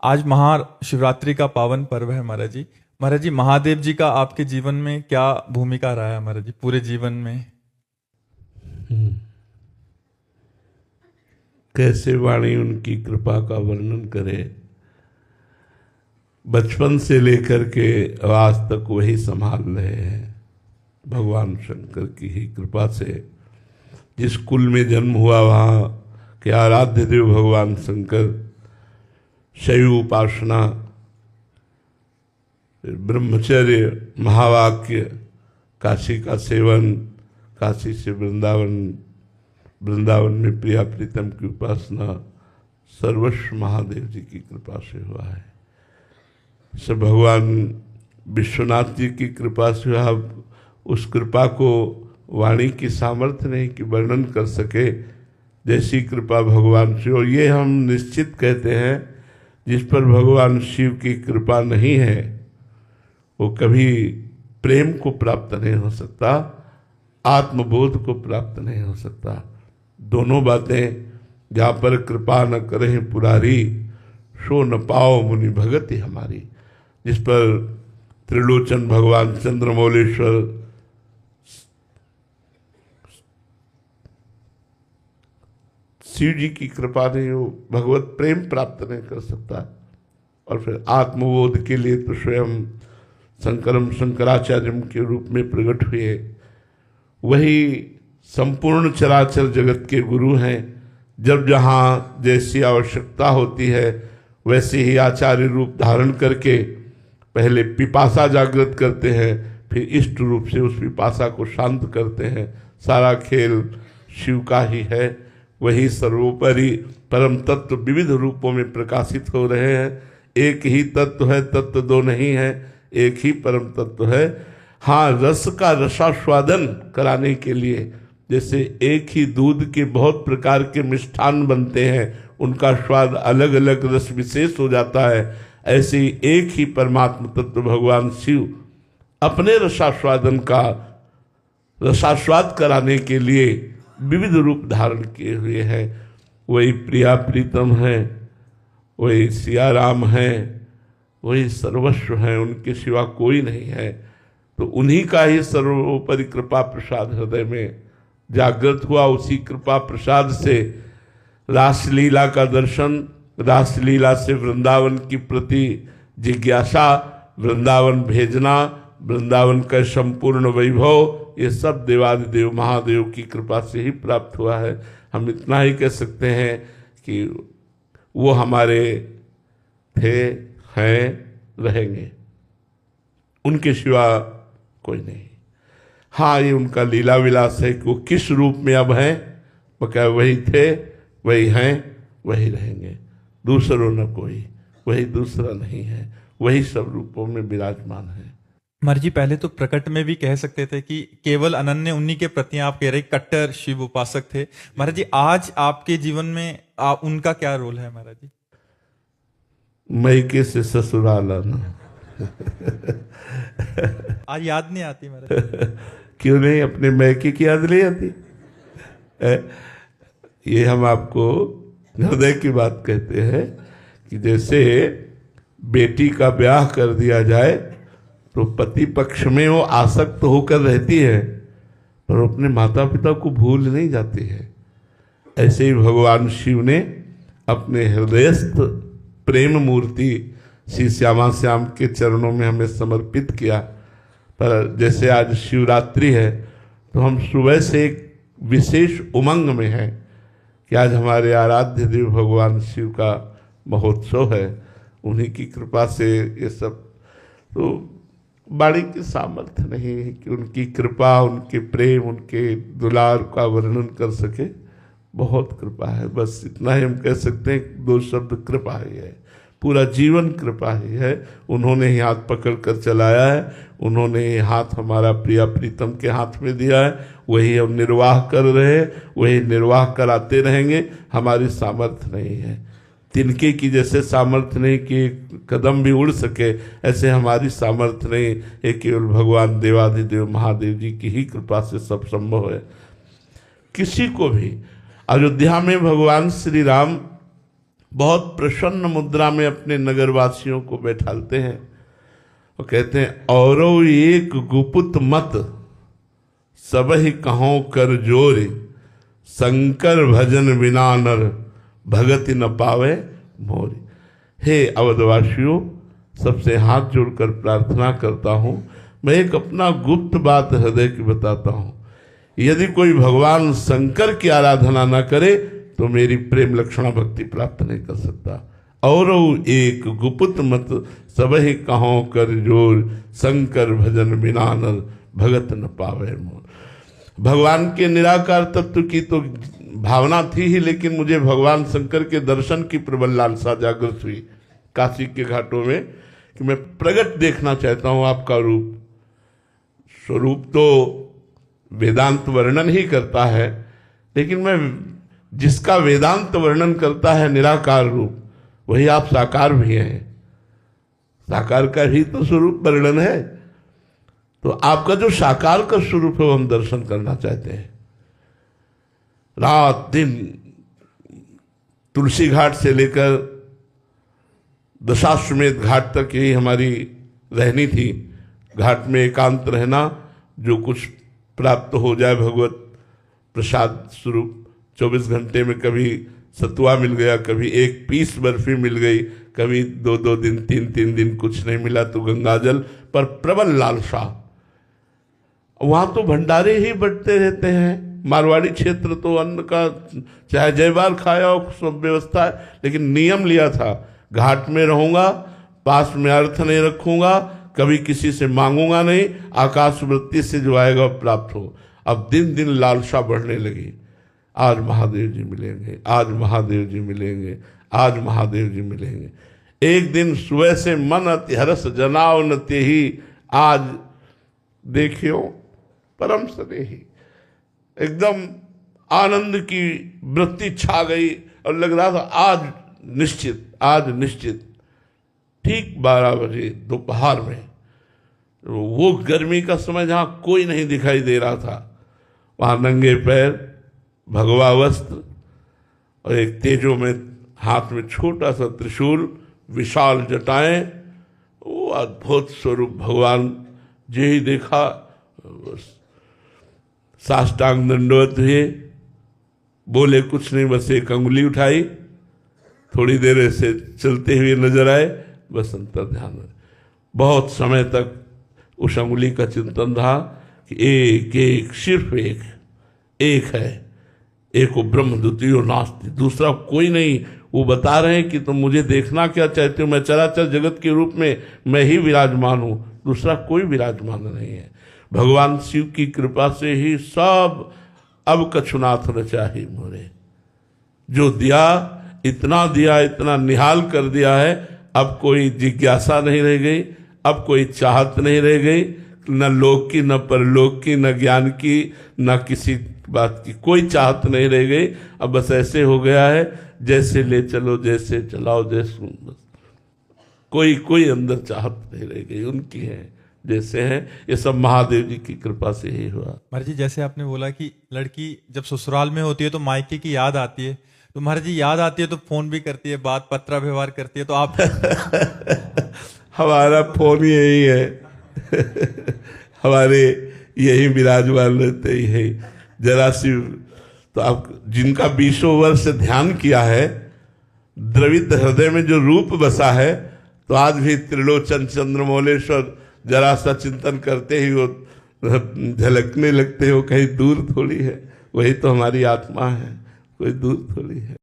आज महाशिवरात्रि का पावन पर्व है महाराज जी। महाराज जी, महादेव जी का आपके जीवन में क्या भूमिका रहा है महाराज जी, पूरे जीवन में? कैसे वाणी उनकी कृपा का वर्णन करे। बचपन से लेकर के आज तक वही संभाल रहे हैं, भगवान शंकर की ही कृपा से। जिस कुल में जन्म हुआ वहाँ के आराध्य देव भगवान शंकर, शैव उपासना, ब्रह्मचर्य, महावाक्य, काशी का सेवन, काशी से वृंदावन, वृंदावन में प्रिया प्रीतम की उपासना, सर्वस्व महादेव जी की कृपा से हुआ है। सब भगवान विश्वनाथ जी की कृपा से हुआ। उस कृपा को वाणी की सामर्थ्य नहीं कि वर्णन कर सके, जैसी कृपा भगवान से। और ये हम निश्चित कहते हैं, जिस पर भगवान शिव की कृपा नहीं है वो कभी प्रेम को प्राप्त नहीं हो सकता, आत्मबोध को प्राप्त नहीं हो सकता। दोनों बातें, जहाँ पर कृपा न करें पुरारी, सो न पाओ मुनि भगति हमारी। जिस पर त्रिलोचन भगवान चंद्रमौलेश्वर शिव जी की कृपा नहीं हो, भगवत प्रेम प्राप्त नहीं कर सकता। और फिर आत्मबोध के लिए तो स्वयं शंकराचार्य के रूप में प्रकट हुए। वही संपूर्ण चराचर जगत के गुरु हैं। जब जहाँ जैसी आवश्यकता होती है वैसे ही आचार्य रूप धारण करके पहले पिपासा जागृत करते हैं, फिर इष्ट रूप से उस पिपासा को शांत करते हैं। सारा खेल शिव का ही है। वही सर्वोपरि परम तत्व विविध रूपों में प्रकाशित हो रहे हैं। एक ही तत्व है, तत्व दो नहीं है, एक ही परम तत्व है। हाँ, रस का रसास्वादन कराने के लिए, जैसे एक ही दूध के बहुत प्रकार के मिष्ठान बनते हैं, उनका स्वाद अलग अलग रस विशेष हो जाता है, ऐसे ही एक ही परमात्मा तत्व भगवान शिव अपने रसास्वादन का रसास्वाद कराने के लिए विविध रूप धारण किए हुए हैं। वही प्रिया प्रीतम है, वही सिया राम है, वही सर्वस्व हैं, उनके सिवा कोई नहीं है। तो उन्हीं का ही सर्वोपरि कृपा प्रसाद हृदय में जागृत हुआ। उसी कृपा प्रसाद से रासलीला का दर्शन, रासलीला से वृंदावन की प्रति जिज्ञासा, वृंदावन भेजना, वृंदावन का संपूर्ण वैभव, ये सब देवादिदेव महादेव की कृपा से ही प्राप्त हुआ है। हम इतना ही कह सकते हैं कि वो हमारे थे, हैं, रहेंगे, उनके सिवा कोई नहीं। हाँ, ये उनका लीला विलास है कि वो किस रूप में अब हैं, वो क्या वही थे, वही हैं, वही रहेंगे, दूसरों न कोई, वही दूसरा नहीं है, वही सब रूपों में विराजमान है। महाराज जी, पहले तो प्रकट में भी कह सकते थे कि केवल अनन्य उन्हीं के प्रति आप कह रहे कट्टर शिव उपासक थे। महाराज जी, आज आपके जीवन में उनका क्या रोल है महाराज जी? मैके से ससुराल आना। आज याद नहीं आती महाराज? क्यों नहीं, अपने मैके की याद नहीं आती? ये हम आपको हृदय की बात कहते हैं कि जैसे बेटी का ब्याह कर दिया जाए तो पति पक्ष में वो आसक्त होकर रहती है, पर अपने माता पिता को भूल नहीं जाती है। ऐसे ही भगवान शिव ने अपने हृदयस्थ प्रेम मूर्ति श्री श्यामा श्याम के चरणों में हमें समर्पित किया। पर जैसे आज शिवरात्रि है तो हम सुबह से एक विशेष उमंग में हैं कि आज हमारे आराध्य देव भगवान शिव का महोत्सव है। उन्हीं की कृपा से ये सब, तो वाणी की सामर्थ्य नहीं है कि उनकी कृपा, उनके प्रेम, उनके दुलार का वर्णन कर सके। बहुत कृपा है, बस इतना ही हम कह सकते हैं। दो शब्द कृपा ही है, पूरा जीवन कृपा ही है। उन्होंने ही हाथ पकड़ कर चलाया है, उन्होंने ही हाथ हमारा प्रिया प्रीतम के हाथ में दिया है, वही हम निर्वाह कर रहे हैं, वही निर्वाह कराते रहेंगे। हमारी सामर्थ्य नहीं है, तिनके की जैसे सामर्थ्य नहीं कि एक कदम भी उड़ सके, ऐसे हमारी सामर्थ्य नहीं। ये केवल भगवान देवाधिदेव महादेव जी की ही कृपा से सब संभव है। किसी को भी अयोध्या में भगवान श्री राम बहुत प्रसन्न मुद्रा में अपने नगरवासियों को बैठालते हैं और कहते हैं, औरो एक गुपुत मत सबहि कहों कर जोरे, शंकर भजन बिना नर भगति न पावे मोरे। हे अवधवासियों, सबसे हाथ जोड़कर प्रार्थना करता हूं, मैं एक अपना गुप्त बात हृदय की बताता हूं। यदि कोई भगवान शंकर की आराधना न करे तो मेरी प्रेम लक्षणा भक्ति प्राप्त नहीं कर सकता। और एक गुप्त मत सबहि कहों कर जोर, शंकर भजन बिना नर भगत न पावे मोर। भगवान के निराकार तत्व की तो भावना थी ही, लेकिन मुझे भगवान शंकर के दर्शन की प्रबल लालसा जागृत हुई काशी के घाटों में कि मैं प्रगट देखना चाहता हूं आपका रूप। स्वरूप तो वेदांत वर्णन ही करता है, लेकिन मैं जिसका वेदांत वर्णन करता है निराकार रूप, वही आप साकार भी हैं। साकार का ही तो स्वरूप वर्णन है। तो आपका जो साकार का स्वरूप है वो हम दर्शन करना चाहते हैं। रात दिन तुलसी घाट से लेकर दशाश्वमेध घाट तक यही हमारी रहनी थी। घाट में एकांत रहना, जो कुछ प्राप्त हो जाए भगवत प्रसाद स्वरूप। 24 घंटे में कभी सतुआ मिल गया, कभी एक पीस बर्फी मिल गई, कभी 2-2 दिन 3-3 दिन कुछ नहीं मिला तो गंगाजल, पर प्रबल लालसा। वहां तो भंडारे ही बढ़ते रहते हैं। मारवाड़ी क्षेत्र तो अन्न का चाहे जय बार खाया हो, सब व्यवस्था है, लेकिन नियम लिया था, घाट में रहूंगा, पास में अर्थ नहीं रखूंगा, कभी किसी से मांगूंगा नहीं, आकाश वृत्ति से जो आएगा प्राप्त हो। अब दिन दिन लालसा बढ़ने लगी। आज महादेव जी मिलेंगे, आज महादेव जी मिलेंगे, आज महादेव जी मिलेंगे। एक दिन सुबह से मन अति हरस जनाव न तेहि, आज देखियो परम स्नेही। एकदम आनंद की वृत्ति छा गई और लग रहा था आज निश्चित, आज निश्चित। ठीक 12 बजे दोपहर में, वो गर्मी का समय जहां कोई नहीं दिखाई दे रहा था, वहां नंगे पैर, भगवा वस्त्र और एक तेजो में हाथ में छोटा सा त्रिशूल, विशाल जटाएं, वो अद्भुत स्वरूप भगवान जी ही देखा। साष्टांग दंडवत हुए, बोले कुछ नहीं, बस एक अंगुली उठाई, थोड़ी देर ऐसे चलते हुए नजर आए, बस अंतर ध्यान में। बहुत समय तक उस अंगुली का चिंतन रहा कि एक एक, सिर्फ एक है, एको ब्रह्म द्वितीयो नास्ति, दूसरा कोई नहीं। वो बता रहे हैं कि तुम मुझे देखना क्या चाहते हो, मैं चराचर जगत के रूप में मैं ही विराजमान हूं, दूसरा कोई विराजमान नहीं है। भगवान शिव की कृपा से ही सब अब कछुनाथ न चाही मोरे। जो दिया, इतना निहाल कर दिया है, अब कोई जिज्ञासा नहीं रह गई, अब कोई चाहत नहीं रह गई, न लोक की, न परलोक की, न ज्ञान की, न किसी बात की कोई चाहत नहीं रह गई। अब बस ऐसे हो गया है, जैसे ले चलो, जैसे चलाओ, जैसे बस कोई अंदर चाहत नहीं रह गई, उनकी है जैसे हैं। ये सब महादेव जी की कृपा से ही हुआ। महाराज जी, जैसे आपने बोला कि लड़की जब ससुराल में होती है तो मायके की याद आती है, तो महाराज जी याद आती है तो फोन भी करती है, बात पत्र व्यवहार करती है, तो आप हमारा फोन यही है हमारे यही विराजमान रहते ही है। जरा सी तो आप जिनका 20 वर्ष ध्यान किया है, द्रवित हृदय में जो रूप बसा है, तो आज भी त्रिलोचन चंद्रमौलेश्वर जरा सा चिंतन करते ही वो झलकने लगते हो। कहीं दूर थोड़ी है, वही तो हमारी आत्मा है, कोई दूर थोड़ी है।